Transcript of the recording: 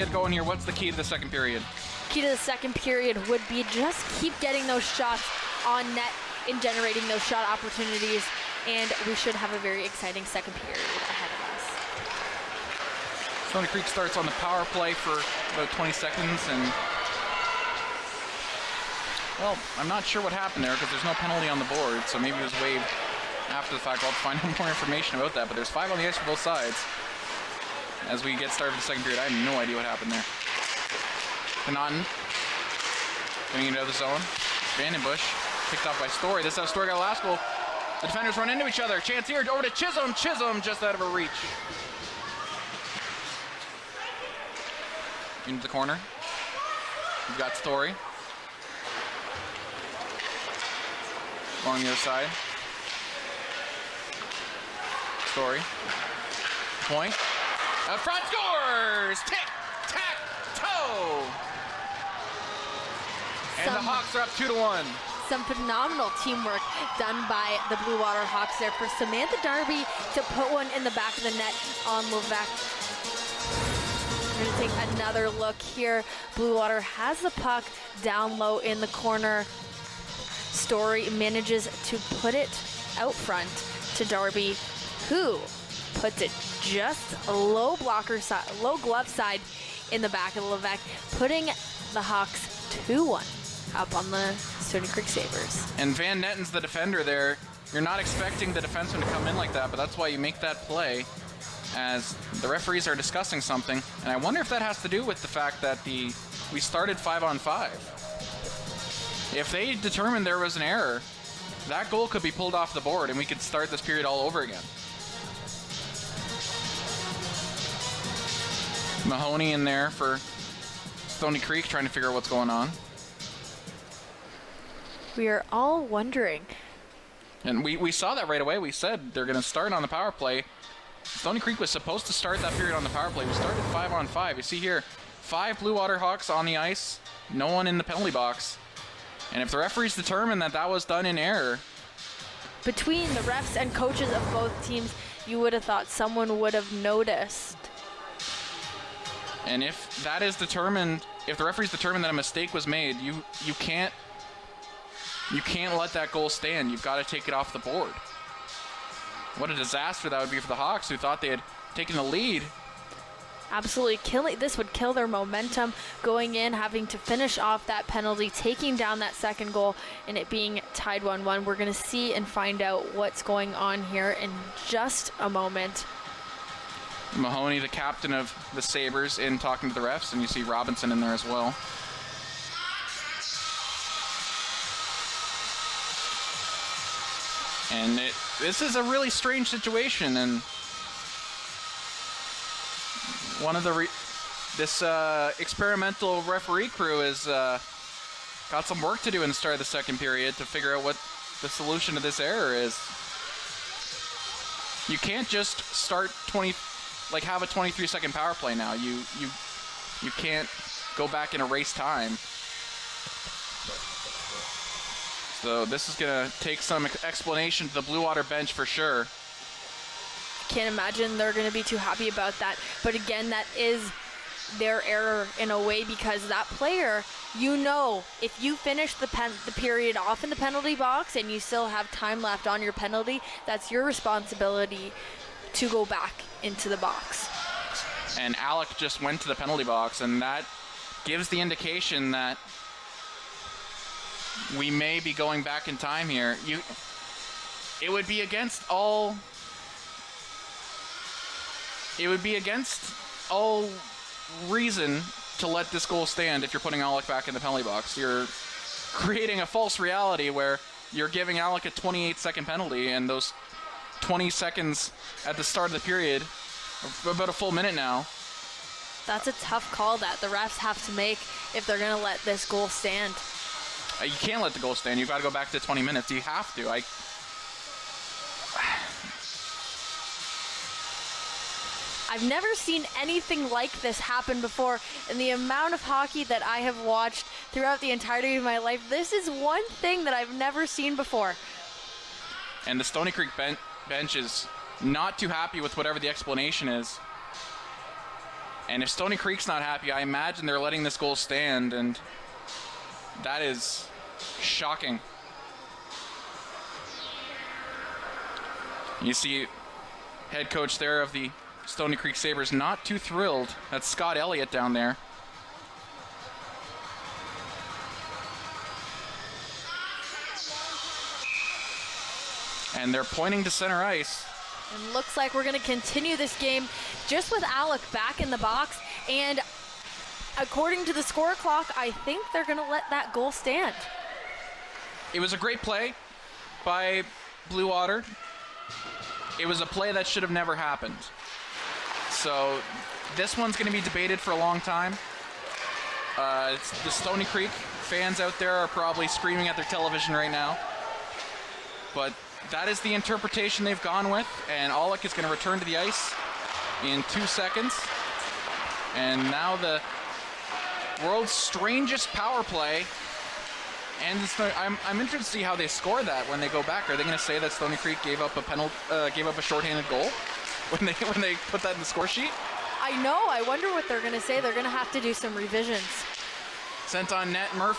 Get going here. What's the key to the second period? Key to the second period would be just keep getting those shots on net and generating those shot opportunities, and we should have a very exciting second period ahead of us. Stoney Creek starts on the power play for about 20 seconds, and well, I'm not sure what happened there because there's no penalty on the board, so maybe it was waived after the fact. I'll find out more information about that, but there's 5 on the ice for both sides. As we get started for the second period, I have no idea what happened there. Connaughton getting into the zone. Vandenbush picked off by Story. This is how Story got a last goal. The defenders run into each other. Chance here over to Chisholm. Chisholm just out of her reach. Into the corner. We've got Story. Along the other side. Story. Point. Out front, scores! Tic-tac-toe! And the Hawks are up 2-1. Some phenomenal teamwork done by the Bluewater Hawks there for Samantha Darby to put one in the back of the net on Levesque. We're going to take another look here. Bluewater has the puck down low in the corner. Story manages to put it out front to Darby, who puts it just a low glove side in the back of the Levesque, putting the Hawks 2-1 up on the Stoney Creek Sabres. And Van Netten's the defender there. You're not expecting the defenseman to come in like that, but that's why you make that play, as the referees are discussing something. And I wonder if that has to do with the fact that we started 5-on-5. If they determined there was an error, that goal could be pulled off the board and we could start this period all over again. Mahoney in there for Stoney Creek trying to figure out what's going on. We are all wondering. And we saw that right away. We said they're going to start on the power play. Stoney Creek was supposed to start that period on the power play. We started 5-on-5. You see here, 5 Bluewater Hawks on the ice, no one in the penalty box. And if the referees determine that that was done in error... Between the refs and coaches of both teams, you would have thought someone would have noticed. And if that is determined, if the referees determine that a mistake was made, you can't let that goal stand. You've got to take it off the board. What a disaster that would be for the Hawks, who thought they had taken the lead. Absolutely killing. This would kill their momentum going in, having to finish off that penalty, taking down that second goal, and it being tied 1-1. We're going to see and find out what's going on here in just a moment. Mahoney, the captain of the Sabres, in talking to the refs, and you see Robinson in there as well. And this is a really strange situation, and one of this experimental referee crew has got some work to do in the start of the second period to figure out what the solution to this error is. You can't just start have a 23-second power play now. You can't go back and erase time. So this is going to take some explanation to the Bluewater bench for sure. Can't imagine they're going to be too happy about that. But again, that is their error in a way, because that player, if you finish the period off in the penalty box and you still have time left on your penalty, that's your responsibility to go back into the box. And Alec just went to the penalty box, and that gives the indication that we may be going back in time here. It would be against all reason to let this goal stand if you're putting Alec back in the penalty box. You're creating a false reality where you're giving Alec a 28-second penalty, and those 20 seconds at the start of the period, about a full minute now. That's a tough call that the refs have to make if they're going to let this goal stand. You can't let the goal stand. You've got to go back to 20 minutes. You have to. I've never seen anything like this happen before. And the amount of hockey that I have watched throughout the entirety of my life, this is one thing that I've never seen before. And the Stoney Creek bench is not too happy with whatever the explanation is. And if Stoney Creek's not happy, I imagine they're letting this goal stand, and that is shocking. You see head coach there of the Stoney Creek Sabres not too thrilled. That's Scott Elliott down there. And they're pointing to center ice. And looks like we're going to continue this game just with Alec back in the box. And according to the score clock, I think they're going to let that goal stand. It was a great play by Bluewater. It was a play that should have never happened. So this one's going to be debated for a long time. The Stoney Creek fans out there are probably screaming at their television right now. But that is the interpretation they've gone with, and Alec is going to return to the ice in 2 seconds. And now the world's strangest power play. And I'm interested to see how they score that when they go back. Are they going to say that Stoney Creek gave up a shorthanded goal when they put that in the score sheet? I know. I wonder what they're going to say. They're going to have to do some revisions. Sent on net, Murphy.